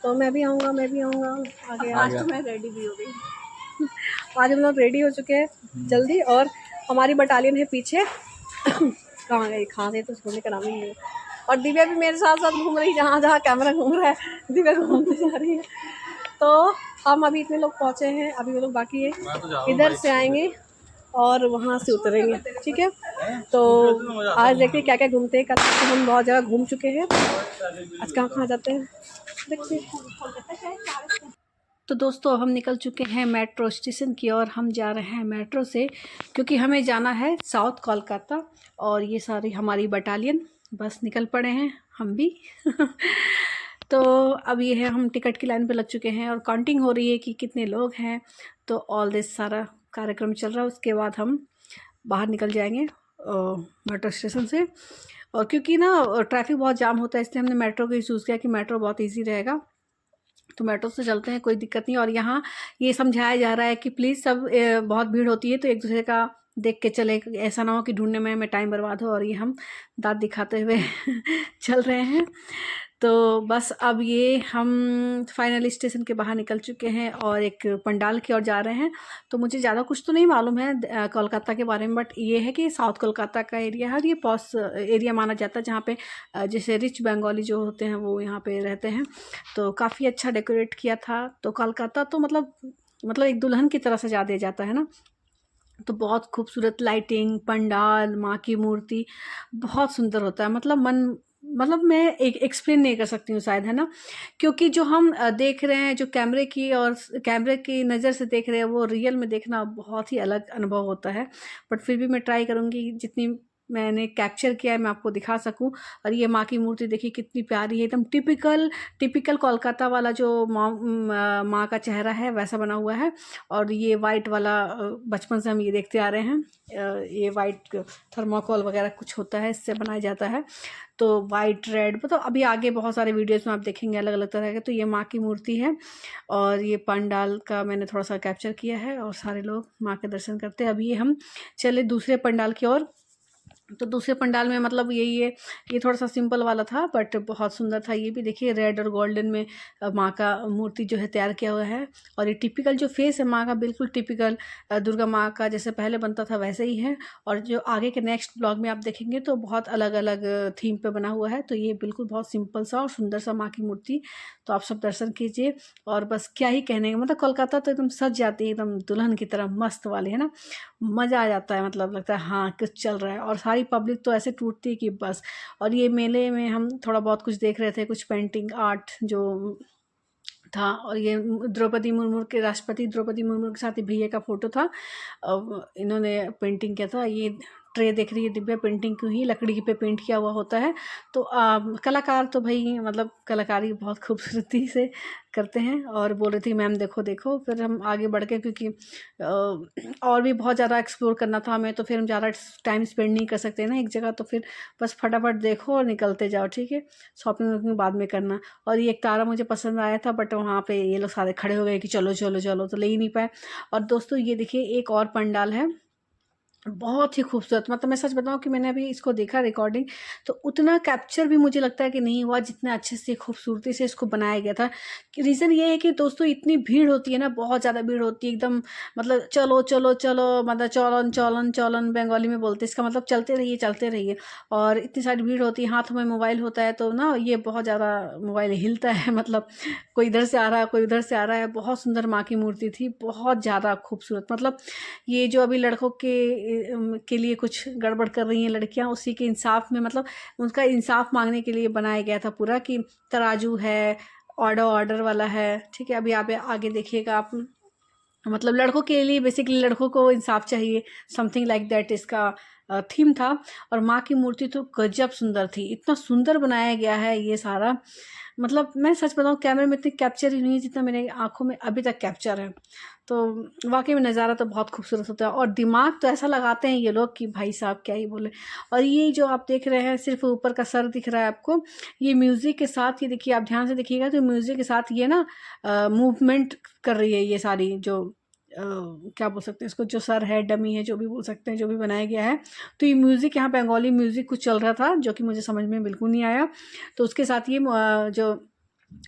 तो मैं भी आऊँगा, मैं भी आऊँगा आगे। आज तो मैं रेडी भी हो गई। आज हम लोग रेडी हो चुके हैं जल्दी, और हमारी बटालियन है पीछे। कहाँ गई? खाने तो छोड़ने का नाम ही नहीं है। और दिव्या भी मेरे साथ साथ घूम रही, जहाँ जहाँ कैमरा घूम रहा है दिव्या घूमते जा रही है। तो हम अभी इतने लोग पहुँचे हैं, अभी वो लोग बाकी है, इधर से आएंगे और वहाँ से उतरेंगे, ठीक है। तो आज देखते हैं क्या क्या घूमते हैं। कल तो हम बहुत जगह घूम चुके हैं, आज कहाँ कहाँ जाते हैं देखते हैं। तो दोस्तों हम निकल चुके हैं मेट्रो स्टेशन की ओर। हम जा रहे हैं मेट्रो से, क्योंकि हमें जाना है साउथ कोलकाता। और ये सारी हमारी बटालियन बस निकल पड़े हैं, हम भी। तो अब ये है, हम टिकट की लाइन पे लग चुके हैं और काउंटिंग हो रही है कि कितने लोग हैं। तो ऑल दिस सारा कार्यक्रम चल रहा है, उसके बाद हम बाहर निकल जाएंगे मेट्रो स्टेशन से। और क्योंकि ना ट्रैफिक बहुत जाम होता है, इसलिए हमने मेट्रो को ही चूज़ किया कि मेट्रो बहुत ईजी रहेगा। तो मेट्रो से चलते हैं, कोई दिक्कत नहीं। और यहाँ ये समझाया जा रहा है कि प्लीज़ सब बहुत भीड़ होती है तो एक दूसरे का देख के चले, ऐसा ना हो कि ढूंढने में टाइम बर्बाद हो। और ये हम दांत दिखाते हुए चल रहे हैं। तो बस अब ये हम फाइनल स्टेशन के बाहर निकल चुके हैं और एक पंडाल की ओर जा रहे हैं। तो मुझे ज़्यादा कुछ तो नहीं मालूम है कोलकाता के बारे में, बट ये है कि साउथ कोलकाता का एरिया है और ये पॉस एरिया माना जाता है, जहाँ पे जैसे रिच बंगाली जो होते हैं वो यहाँ पे रहते हैं। तो काफ़ी अच्छा डेकोरेट किया था। तो कोलकाता तो मतलब एक दुल्हन की तरह सजा दिया जाता है ना। तो बहुत खूबसूरत लाइटिंग, पंडाल, माँ की मूर्ति बहुत सुंदर होता है। मतलब मैं एक एक्सप्लेन नहीं कर सकती हूँ शायद, है ना। क्योंकि जो हम देख रहे हैं, जो कैमरे की नज़र से देख रहे हैं, वो रियल में देखना बहुत ही अलग अनुभव होता है। बट फिर भी मैं ट्राई करूँगी जितनी मैंने कैप्चर किया है मैं आपको दिखा सकूं। और ये माँ की मूर्ति देखिए कितनी प्यारी है, एकदम टिपिकल कोलकाता वाला जो माँ का चेहरा है वैसा बना हुआ है। और ये वाइट वाला बचपन से हम ये देखते आ रहे हैं, ये वाइट थर्माकोल वगैरह कुछ होता है, इससे बनाया जाता है। तो वाइट रेड मतलब अभी आगे बहुत सारे वीडियोस में आप देखेंगे अलग अलग तरह के। तो ये माँ की मूर्ति है और ये पंडाल का मैंने थोड़ा सा कैप्चर किया है और सारे लोग माँ के दर्शन करते हैं। अभी ये हम चले दूसरे पंडाल की ओर। तो दूसरे पंडाल में मतलब यही है, ये थोड़ा सा सिंपल वाला था बट बहुत सुंदर था। ये भी देखिए रेड और गोल्डन में माँ का मूर्ति जो है तैयार किया हुआ है। और ये टिपिकल जो फेस है माँ का, बिल्कुल टिपिकल दुर्गा माँ का जैसे पहले बनता था वैसे ही है। और जो आगे के नेक्स्ट ब्लॉग में आप देखेंगे तो बहुत अलग अलग थीम पे बना हुआ है। तो ये बिल्कुल बहुत सिंपल सा और सुंदर सा माँ की मूर्ति। तो आप सब दर्शन कीजिए। और बस क्या ही कहने का, मतलब कोलकाता तो एकदम सज जाती है, एकदम दुल्हन की तरह मस्त वाली, है ना। मज़ा आ जाता है, मतलब लगता है हाँ कुछ चल रहा है। और सारी पब्लिक तो ऐसे टूटती है कि बस। और ये मेले में हम थोड़ा बहुत कुछ देख रहे थे, कुछ पेंटिंग आर्ट जो था। और ये द्रौपदी मुर्मू के, राष्ट्रपति द्रौपदी मुर्मू के साथ भैया का फोटो था। इन्होंने पेंटिंग किया था। ये ट्रे देख रही है दिव्या, पेंटिंग क्यों ही लकड़ी पे पेंट किया हुआ होता है। तो कलाकार तो भाई मतलब कलाकारी बहुत खूबसूरती से करते हैं। और बोल रही थी मैम देखो देखो। फिर हम आगे बढ़ के, क्योंकि और भी बहुत ज़्यादा एक्सप्लोर करना था हमें, तो फिर हम ज़्यादा टाइम स्पेंड नहीं कर सकते ना एक जगह। तो फिर बस फटाफट देखो और निकलते जाओ, ठीक है। शॉपिंग वॉपिंग बाद में करना। और ये एक तारा मुझे पसंद आया था बट वहाँ पे ये लोग सारे खड़े हो गए कि चलो चलो चलो, तो ले ही नहीं पाए। और दोस्तों ये देखिए एक और पंडाल है, बहुत ही खूबसूरत। मतलब मैं सच बताऊं कि मैंने अभी इसको देखा रिकॉर्डिंग, तो उतना कैप्चर भी मुझे लगता है कि नहीं हुआ जितने अच्छे से खूबसूरती से इसको बनाया गया था। कि रीज़न ये है कि दोस्तों इतनी भीड़ होती है ना, बहुत ज़्यादा भीड़ होती है एकदम। मतलब चलो चलो चलो, मतलब चौलन चौलन चौलन बंगाली में बोलते हैं, इसका मतलब चलते रहिए चलते रहिए। और इतनी सारी भीड़ होती है, हाथों में मोबाइल होता है तो ना ये बहुत ज़्यादा मोबाइल हिलता है। मतलब कोई इधर से आ रहा है, कोई उधर से आ रहा है। बहुत सुंदर माँ की मूर्ति थी, बहुत ज़्यादा खूबसूरत। मतलब ये जो अभी लड़कों के लिए कुछ गड़बड़ कर रही हैं लड़कियां, उसी के इंसाफ में, मतलब उनका इंसाफ मांगने के लिए बनाया गया था पूरा। कि तराजू है, ऑर्डर ऑर्डर वाला है, ठीक है। अभी आप आगे देखिएगा आप, मतलब लड़कों के लिए बेसिकली, लड़कों को इंसाफ चाहिए, समथिंग लाइक दैट इसका थीम था। और माँ की मूर्ति तो गजब सुंदर थी, इतना सुंदर बनाया गया है ये सारा। मतलब मैं सच बताऊँ कैमरे में इतनी कैप्चर ही नहीं है जितना मेरे आंखों में अभी तक कैप्चर है। तो वाकई में नज़ारा तो बहुत खूबसूरत होता है। और दिमाग तो ऐसा लगाते हैं ये लोग कि भाई साहब क्या ही बोले। और ये जो आप देख रहे हैं सिर्फ ऊपर का सर दिख रहा है आपको, ये म्यूज़िक के साथ, ये देखिए आप ध्यान से देखिएगा तो म्यूज़िक के साथ ये ना मूवमेंट कर रही है ये सारी जो क्या बोल सकते हैं इसको, जो सर है, डमी है, जो भी बोल सकते हैं, जो भी बनाया गया है। तो ये म्यूज़िक यहाँ बंगाली म्यूज़िक कुछ चल रहा था जो कि मुझे समझ में बिल्कुल नहीं आया। तो उसके साथ ये जो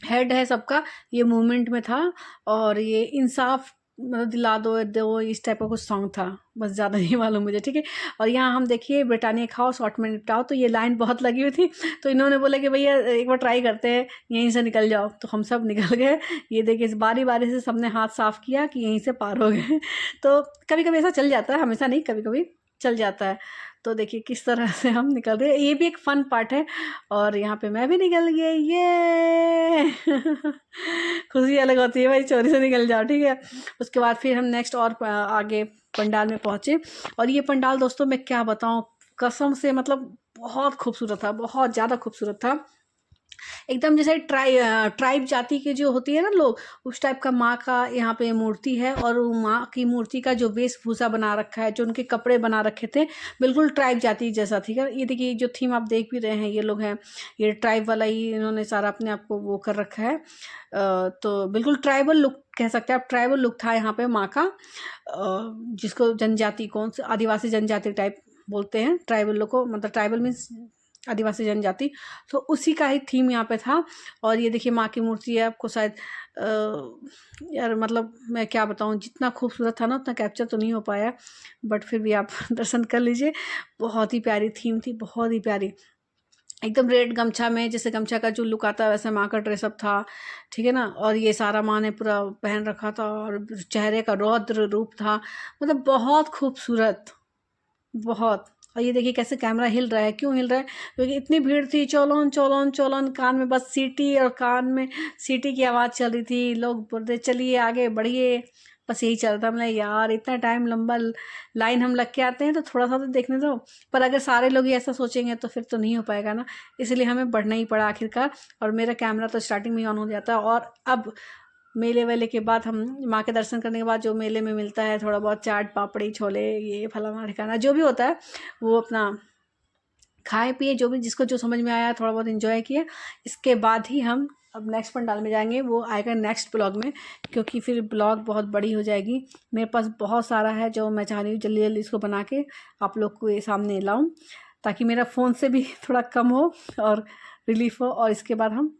हेड है सबका, ये मूवमेंट में था। और ये इंसाफ मतलब दिला दो दो, इस टाइप का कुछ सॉन्ग था, बस ज़्यादा नहीं मालूम मुझे, ठीक है। और यहाँ हम देखिए ब्रिटानिया खाओ शॉर्ट में निपटाओ, तो ये लाइन बहुत लगी हुई थी, तो इन्होंने बोला कि भैया एक बार ट्राई करते हैं, यहीं से निकल जाओ, तो हम सब निकल गए। ये देखिए इस बारी बारी से सबने हाथ साफ किया कि यहीं से पार हो गए। तो कभी कभी ऐसा चल जाता है, हमेशा नहीं, कभी कभी चल जाता है। तो देखिए किस तरह से हम निकल रहे हैं, ये भी एक फ़न पार्ट है। और यहाँ पे मैं भी निकल गई, ये खुशी अलग होती है भाई, चोरी से निकल जाओ, ठीक है। उसके बाद फिर हम नेक्स्ट और आगे पंडाल में पहुँचे। और ये पंडाल दोस्तों मैं क्या बताऊँ, कसम से मतलब बहुत खूबसूरत था, बहुत ज़्यादा खूबसूरत था। एकदम जैसे ट्राइब जाति के जो होती है ना लोग, उस टाइप का माँ का यहाँ पे मूर्ति है। और वो माँ की मूर्ति का जो वेशभूषा बना रखा है, जो उनके कपड़े बना रखे थे, बिल्कुल ट्राइब जाति जैसा थी। ये देखिए जो थीम आप देख भी रहे हैं, ये लोग हैं, ये ट्राइब वाला ही इन्होंने सारा अपने आप को वो कर रखा है। तो बिल्कुल ट्राइबल लुक कह सकते हैं आप, ट्राइबल लुक था यहाँ पे माँ का। जिसको जनजाति, कौन से आदिवासी जनजाति टाइप बोलते हैं ट्राइबल लोग को, मतलब ट्राइबल मीन्स आदिवासी जनजाति, तो उसी का ही थीम यहाँ पे था। और ये देखिए माँ की मूर्ति है, आपको शायद यार मतलब मैं क्या बताऊँ, जितना खूबसूरत था ना उतना कैप्चर तो नहीं हो पाया, बट फिर भी आप दर्शन कर लीजिए। बहुत ही प्यारी थीम थी, बहुत ही प्यारी, एकदम रेड गमछा में, जैसे गमछा का जो लुक आता है वैसे माँ का ड्रेसअप था, ठीक है ना। और ये सारा माँ ने पूरा पहन रखा था, और चेहरे का रौद्र रूप था, मतलब बहुत खूबसूरत, बहुत। और ये देखिए कैसे कैमरा हिल रहा है, क्यों हिल रहा है, क्योंकि इतनी भीड़ थी, चौलन चौलन चौलन, कान में बस सीटी, और कान में सीटी की आवाज़ चल रही थी, लोग बोल रहे चलिए आगे बढ़िए, बस यही चल रहा। मतलब यार इतना टाइम लंबा लाइन हम लग के आते हैं, तो थोड़ा सा तो देखने दो। पर अगर सारे लोग ही ऐसा सोचेंगे तो फिर तो नहीं हो पाएगा ना, इसलिए हमें बढ़ना ही पड़ा आखिरकार। और मेरा कैमरा तो स्टार्टिंग में ऑन हो जाता है। और अब मेले वेले के बाद, हम माँ के दर्शन करने के बाद जो मेले में मिलता है थोड़ा बहुत चाट पापड़ी छोले ये फलाना ठिकाना जो भी होता है, वो अपना खाए पिए, जो भी जिसको जो समझ में आया थोड़ा बहुत इन्जॉय किए। इसके बाद ही हम अब नेक्स्ट पंडाल में जाएंगे, वो आएगा नेक्स्ट ब्लॉग में, क्योंकि फिर ब्लॉग बहुत बड़ी हो जाएगी। मेरे पास बहुत सारा है जो मैं चाह रही हूँ जल्दी जल्दी इसको बना के आप लोग को ये सामने लाऊं, ताकि मेरा फ़ोन से भी थोड़ा कम हो और रिलीफ हो। और इसके बाद हम